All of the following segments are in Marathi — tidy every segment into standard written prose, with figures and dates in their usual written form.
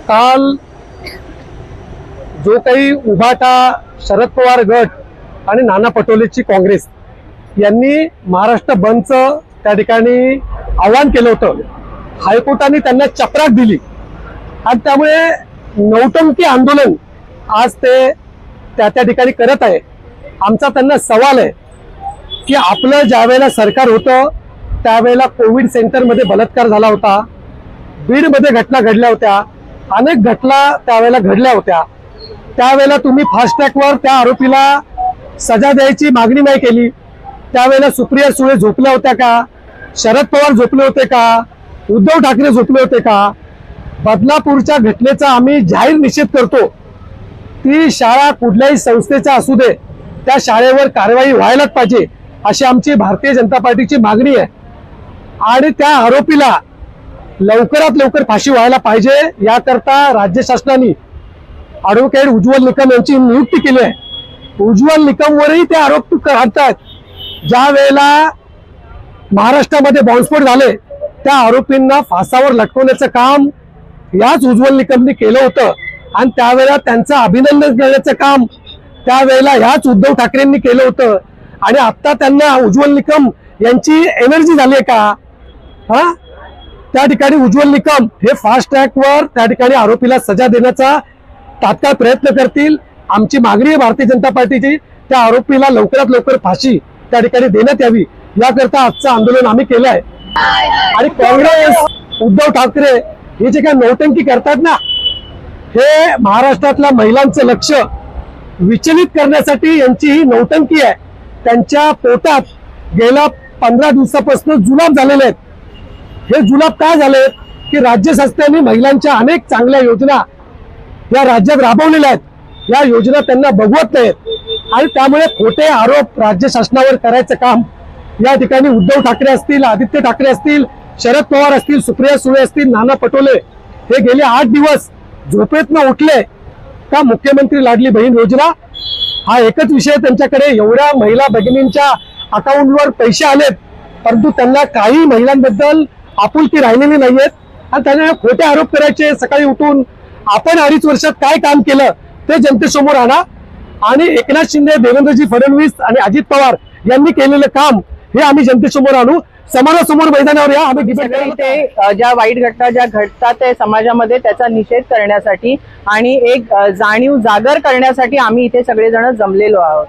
काल जो काही उभाटा शरद पवार गट आणि नाना पटोलेची काँग्रेस यांनी महाराष्ट्र बंदचं त्या ठिकाणी आवाहन केलं होतं, हायकोर्टाने त्यांना चपराक दिली आणि त्यामुळे नौटंकी आंदोलन आज ते त्या ठिकाणी करत आहे। आमचा त्यांना सवाल आहे की आपलं ज्यावेळेला सरकार होतं त्यावेळेला कोविड सेंटरमध्ये बलात्कार झाला होता, बीडमध्ये घटना घडल्या होत्या, अनेक घटना त्यावेळेला घडल्या होत्या। त्यावेळेला तुम्ही फास्ट ट्रॅकवर त्या आरोपीला सजा द्यायची मागणी नाही केली। त्यावेळेला सुप्रिया सुळे झोपल्या होत्या का? शरद पवार झोपले होते का? उद्धव ठाकरे झोपले होते का? बदलापूरच्या घटनेचा आम्ही जाहीर निषेध करतो। ती शाळा कुठल्याही संस्थेचा असू दे, त्या शाळेवर कारवाई व्हायलाच पाहिजे अशी आमची भारतीय जनता पार्टीची मागणी आहे आणि त्या आरोपीला लवकरात लवकर फाशी व्हायला पाहिजे। याकरता राज्य शासनाने ॲडव्होकेट उज्ज्वल निकम यांची नियुक्ती केली आहे। उज्ज्वल निकमवरही ते आरोप करतात। ज्या वेळेला महाराष्ट्रामध्ये बॉम्बस्फोट झाले त्या आरोपींना फासावर लटकवण्याचं काम याच उज्ज्वल निकमने केलं होतं आणि त्यावेळेला त्यांचं अभिनंदन करण्याचं काम त्यावेळेला ह्याच उद्धव ठाकरेंनी केलं होतं आणि आता त्यांना उज्ज्वल निकम यांची एनर्जी झाली का? हा, त्या ठिकाणी उज्ज्वल निकम हे फास्ट ट्रॅकवर त्या ठिकाणी आरोपीला सजा देण्याचा तात्काळ प्रयत्न करतील। आमची मागणी आहे भारतीय जनता पार्टीची, त्या आरोपीला लवकरात लवकर फाशी त्या ठिकाणी देण्यात यावी याकरता आजचं आंदोलन आम्ही केलं आहे। आणि काँग्रेस उद्धव ठाकरे हे जे काही नौटंकी करतात ना, हे महाराष्ट्रातल्या महिलांचं लक्ष विचलित करण्यासाठी यांची ही नौटंकी आहे। त्यांच्या पोटात गेल्या 15 दिवसापासून जुलाब झालेले आहेत। हे जुलाब काय झाले की राज्य शासनाने महिलांच्या अनेक चांगल्या योजना या राज्यात राबवलेल्या आहेत, या योजना त्यांना बघवत नाहीत आणि त्यामुळे खोटे आरोप राज्य शासनावर करायचं काम या ठिकाणी उद्धव ठाकरे असतील, आदित्य ठाकरे असतील, शरद पवार असतील, सुप्रिया सुळे असतील, नाना पटोले हे गेले 8 दिवस झोपेतनं उठले का मुख्यमंत्री लाडली बहीण योजना हा एकच विषय त्यांच्याकडे। एवढ्या महिला भगिनींच्या अकाउंटवर पैसे आलेत परंतु त्यांना काही महिलांबद्दल आपुलकी राहिलेली नाहीयेत आणि त्यांना खोटे आरोप करायचे। सकाळी उठून आपण 2.5 वर्षात काय काम केलं ते जनतेसमोर आणा आणि एकनाथ शिंदे, देवेंद्रजी फडणवीस आणि अजित पवार यांनी केलेलं काम हे आम्ही जनतेसमोर आणू। समोरासमोर मैदानावर या, आम्ही ज्या वाईट घटना ज्या घडतात ते समाजामध्ये त्याचा निषेध करण्यासाठी आणि एक जाणीव जागर करण्यासाठी आम्ही इथे सगळेजण जमलेलो आहोत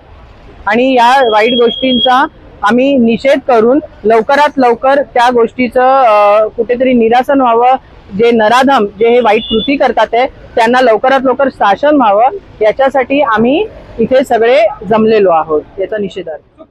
आणि या वाईट गोष्टींचा आम्ही निषेध करून लवकरात लवकर त्या गोष्टीचं कुठेतरी निरासन व्हावं। जे नराधम जे हे वाईट कृती करतात त्यांना लवकरात लवकर शासन व्हावं याच्यासाठी आम्ही इथे सगळे जमलेलो आहोत याचा निषेधार्थ।